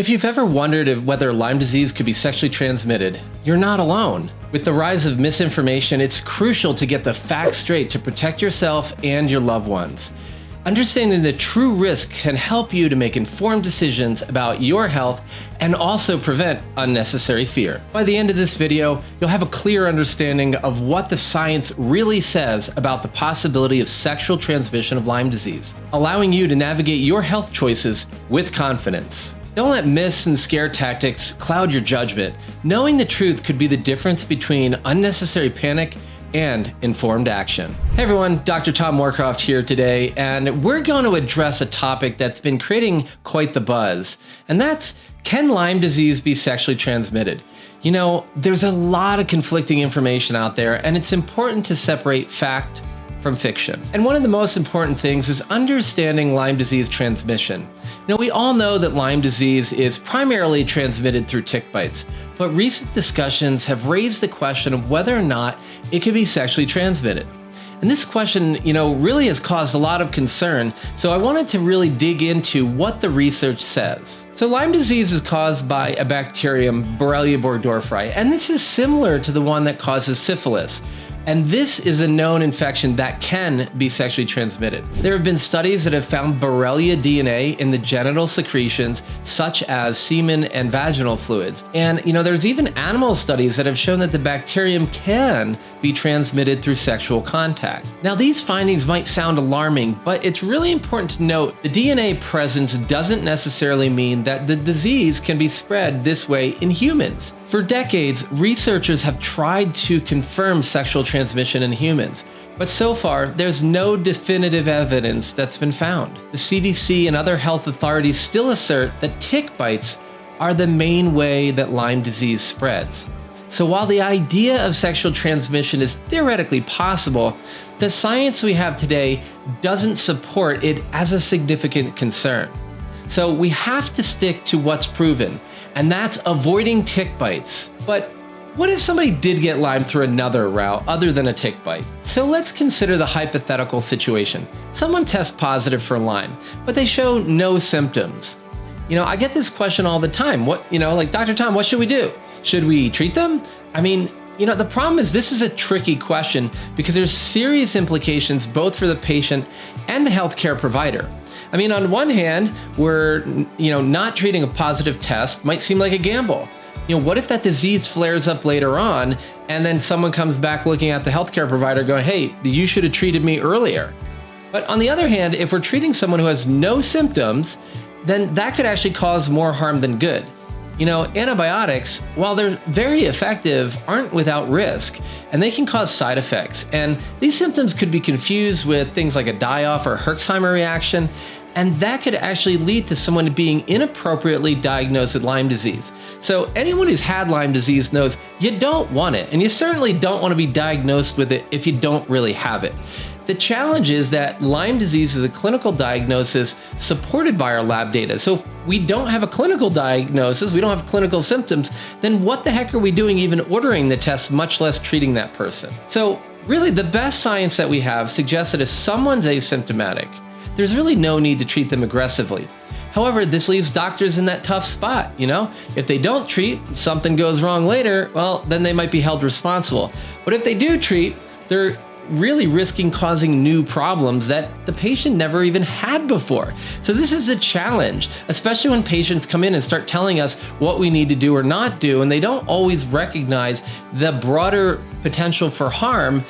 If you've ever wondered whether Lyme disease could be sexually transmitted, you're not alone. With the rise of misinformation, it's crucial to get the facts straight to protect yourself and your loved ones. Understanding the true risks can help you to make informed decisions about your health and also prevent unnecessary fear. By the end of this video, you'll have a clear understanding of what the science really says about the possibility of sexual transmission of Lyme disease, allowing you to navigate your health choices with confidence. Don't let myths and scare tactics cloud your judgment. Knowing the truth could be the difference between unnecessary panic and informed action. Hey everyone, Dr. Tom Moorcroft here today, and we're going to address a topic that's been creating quite the buzz, and that's, can Lyme disease be sexually transmitted? You know, there's a lot of conflicting information out there, and it's important to separate fact from fiction. And one of the most important things is understanding Lyme disease transmission. You know, we all know that Lyme disease is primarily transmitted through tick bites, but recent discussions have raised the question of whether or not it could be sexually transmitted. And this question, really has caused a lot of concern, so I wanted to really dig into what the research says. So Lyme disease is caused by a bacterium, Borrelia burgdorferi, and this is similar to the one that causes syphilis. And this is a known infection that can be sexually transmitted. There have been studies that have found Borrelia DNA in the genital secretions, such as semen and vaginal fluids. And there's even animal studies that have shown that the bacterium can be transmitted through sexual contact. Now, these findings might sound alarming, but it's really important to note the DNA presence doesn't necessarily mean that the disease can be spread this way in humans. For decades, researchers have tried to confirm sexual transmission in humans, but so far, there's no definitive evidence that's been found. The CDC and other health authorities still assert that tick bites are the main way that Lyme disease spreads. So while the idea of sexual transmission is theoretically possible, the science we have today doesn't support it as a significant concern. So we have to stick to what's proven, and that's avoiding tick bites. But what if somebody did get Lyme through another route other than a tick bite? So let's consider the hypothetical situation. Someone tests positive for Lyme, but they show no symptoms. I get this question all the time. Dr. Tom, what should we do? Should we treat them? The problem is this is a tricky question because there's serious implications both for the patient and the healthcare provider. On one hand, we're, not treating a positive test might seem like a gamble. What if that disease flares up later on and then someone comes back looking at the healthcare provider going, hey, you should have treated me earlier. But on the other hand, if we're treating someone who has no symptoms, then that could actually cause more harm than good. Antibiotics, while they're very effective, aren't without risk, and they can cause side effects. And these symptoms could be confused with things like a die-off or Herxheimer reaction, and that could actually lead to someone being inappropriately diagnosed with Lyme disease. So anyone who's had Lyme disease knows you don't want it, and you certainly don't want to be diagnosed with it if you don't really have it. The challenge is that Lyme disease is a clinical diagnosis supported by our lab data. So if we don't have a clinical diagnosis, we don't have clinical symptoms, then what the heck are we doing even ordering the test, much less treating that person? So really the best science that we have suggests that if someone's asymptomatic, there's really no need to treat them aggressively. However, this leaves doctors in that tough spot, If they don't treat, something goes wrong later, well, then they might be held responsible. But if they do treat, they're really risking causing new problems that the patient never even had before. So this is a challenge, especially when patients come in and start telling us what we need to do or not do, and they don't always recognize the broader potential for harm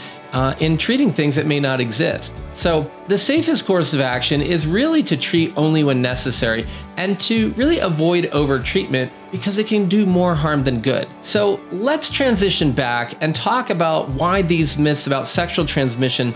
in treating things that may not exist. So the safest course of action is really to treat only when necessary and to really avoid over-treatment because it can do more harm than good. So let's transition back and talk about why these myths about sexual transmission,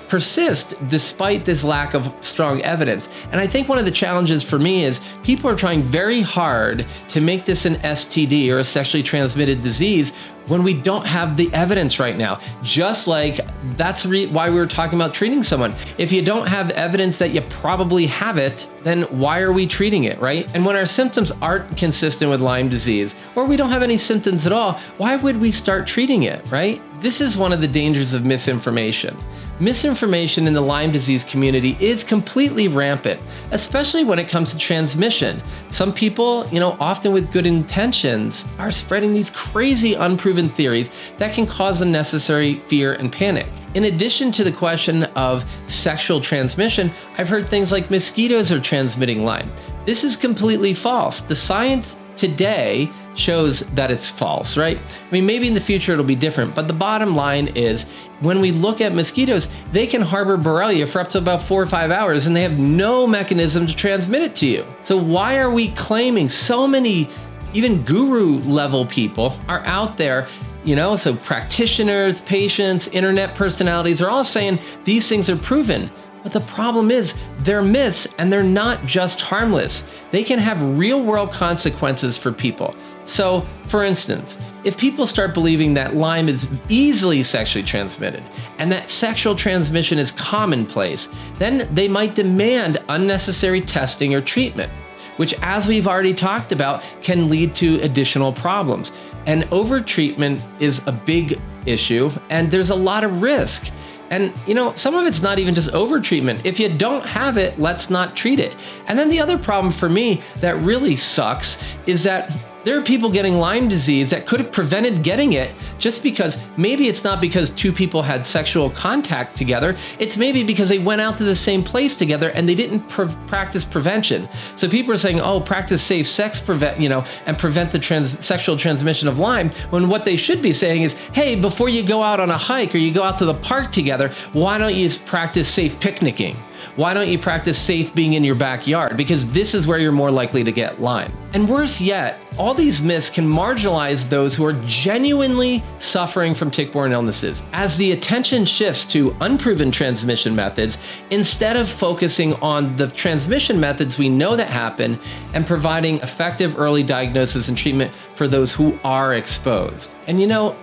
persist despite this lack of strong evidence. And I think one of the challenges for me is people are trying very hard to make this an STD or a sexually transmitted disease when we don't have the evidence right now. Just like that's why we were talking about treating someone. If you don't have evidence that you probably have it, then why are we treating it, right? And when our symptoms aren't consistent with Lyme disease, or we don't have any symptoms at all, why would we start treating it, right? This is one of the dangers of misinformation. Misinformation in the Lyme disease community is completely rampant, especially when it comes to transmission. Some people, often with good intentions, are spreading these crazy unproven theories that can cause unnecessary fear and panic. In addition to the question of sexual transmission, I've heard things like mosquitoes are transmitting Lyme. This is completely false. The science today shows that it's false, right? I mean, maybe in the future it'll be different, but the bottom line is when we look at mosquitoes, they can harbor Borrelia for up to about 4 or 5 hours and they have no mechanism to transmit it to you. So why are we claiming so many, even guru level people are out there, so practitioners, patients, internet personalities are all saying these things are proven. But the problem is they're myths and they're not just harmless. They can have real world consequences for people. So, for instance, if people start believing that Lyme is easily sexually transmitted and that sexual transmission is commonplace, then they might demand unnecessary testing or treatment, which, as we've already talked about, can lead to additional problems. And overtreatment is a big issue, and there's a lot of risk. And, some of it's not even just overtreatment. If you don't have it, let's not treat it. And then the other problem for me that really sucks is that there are people getting Lyme disease that could have prevented getting it just because maybe it's not because two people had sexual contact together. It's maybe because they went out to the same place together and they didn't practice prevention. So people are saying, practice safe sex and prevent the sexual transmission of Lyme, when what they should be saying is, hey, before you go out on a hike or you go out to the park together, why don't you practice safe picnicking? Why don't you practice safe being in your backyard? Because this is where you're more likely to get Lyme. And worse yet, all these myths can marginalize those who are genuinely suffering from tick-borne illnesses. As the attention shifts to unproven transmission methods, instead of focusing on the transmission methods we know that happen and providing effective early diagnosis and treatment for those who are exposed. And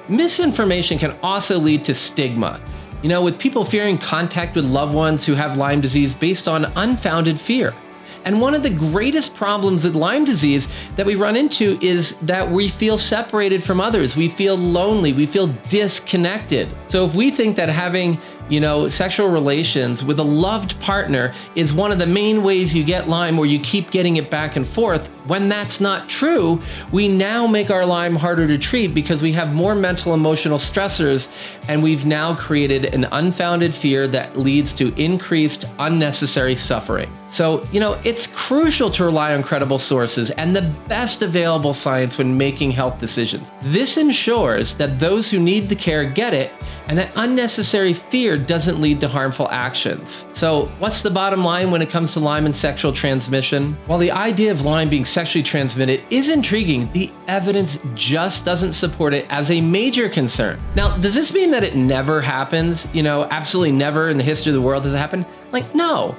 misinformation can also lead to stigma. With people fearing contact with loved ones who have Lyme disease based on unfounded fear. And one of the greatest problems with Lyme disease that we run into is that we feel separated from others. We feel lonely. We feel disconnected. So if we think that having, sexual relations with a loved partner is one of the main ways you get Lyme, or you keep getting it back and forth, when that's not true, we now make our Lyme harder to treat because we have more mental, emotional stressors, and we've now created an unfounded fear that leads to increased unnecessary suffering. So, it's crucial to rely on credible sources and the best available science when making health decisions. This ensures that those who need the care get it, and that unnecessary fear doesn't lead to harmful actions. So what's the bottom line when it comes to Lyme and sexual transmission? While the idea of Lyme being sexually transmitted is intriguing, the evidence just doesn't support it as a major concern. Now, does this mean that it never happens? Absolutely never in the history of the world has it happened? No,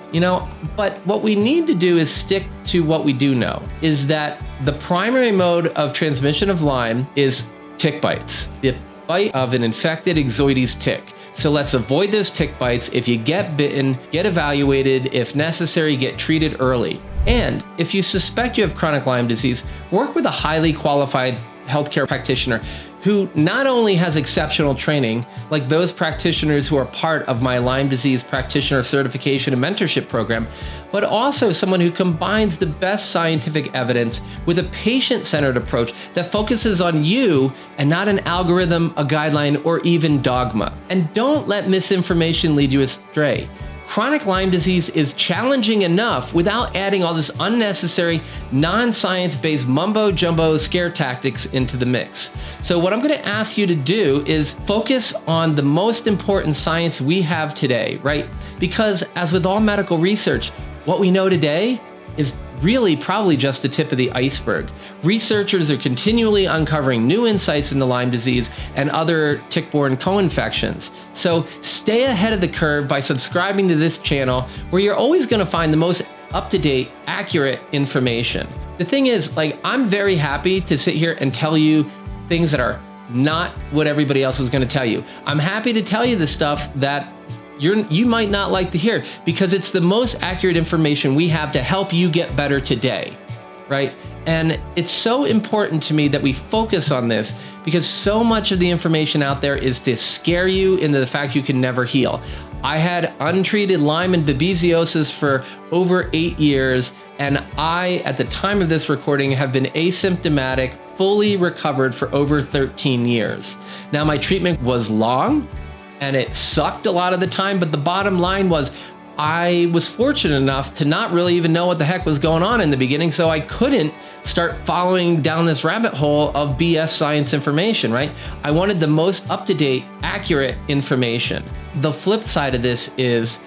but what we need to do is stick to what we do know, is that the primary mode of transmission of Lyme is tick bites. The bite of an infected Ixodes tick. So let's avoid those tick bites. If you get bitten, get evaluated. If necessary, get treated early. And if you suspect you have chronic Lyme disease, work with a highly qualified healthcare practitioner who not only has exceptional training, like those practitioners who are part of my Lyme disease practitioner certification and mentorship program, but also someone who combines the best scientific evidence with a patient-centered approach that focuses on you and not an algorithm, a guideline, or even dogma. And don't let misinformation lead you astray. Chronic Lyme disease is challenging enough without adding all this unnecessary, non-science-based mumbo-jumbo scare tactics into the mix. So what I'm going to ask you to do is focus on the most important science we have today, right? Because as with all medical research, what we know today is really probably just the tip of the iceberg. Researchers are continually uncovering new insights into Lyme disease and other tick-borne co-infections. So stay ahead of the curve by subscribing to this channel, where you're always going to find the most up-to-date, accurate information. The thing is, I'm very happy to sit here and tell you things that are not what everybody else is going to tell you. I'm happy to tell you the stuff that you might not like to hear, because it's the most accurate information we have to help you get better today, right? And it's so important to me that we focus on this, because so much of the information out there is to scare you into the fact you can never heal. I had untreated Lyme and babesiosis for over 8 years, and I, at the time of this recording, have been asymptomatic, fully recovered for over 13 years. Now, my treatment was long, and it sucked a lot of the time, but the bottom line was I was fortunate enough to not really even know what the heck was going on in the beginning, so I couldn't start following down this rabbit hole of BS science information, right? I wanted the most up-to-date, accurate information. The flip side of this is,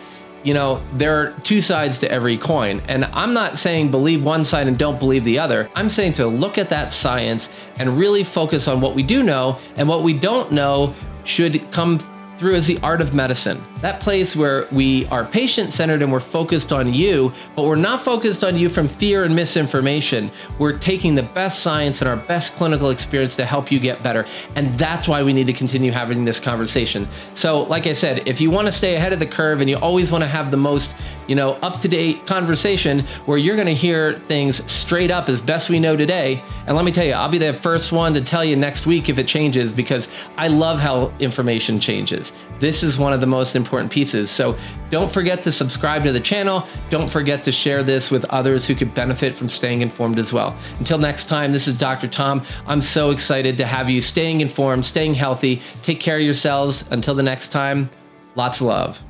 there are two sides to every coin. And I'm not saying believe one side and don't believe the other. I'm saying to look at that science and really focus on what we do know, and what we don't know should come through as the art of medicine. That place where we are patient-centered and we're focused on you, but we're not focused on you from fear and misinformation. We're taking the best science and our best clinical experience to help you get better. And that's why we need to continue having this conversation. So like I said, if you want to stay ahead of the curve and you always want to have the most, up-to-date conversation where you're going to hear things straight up as best we know today. And let me tell you, I'll be the first one to tell you next week if it changes, because I love how information changes. This is one of the most important pieces. So don't forget to subscribe to the channel. Don't forget to share this with others who could benefit from staying informed as well. Until next time, this is Dr. Tom. I'm so excited to have you staying informed, staying healthy. Take care of yourselves. Until the next time, lots of love.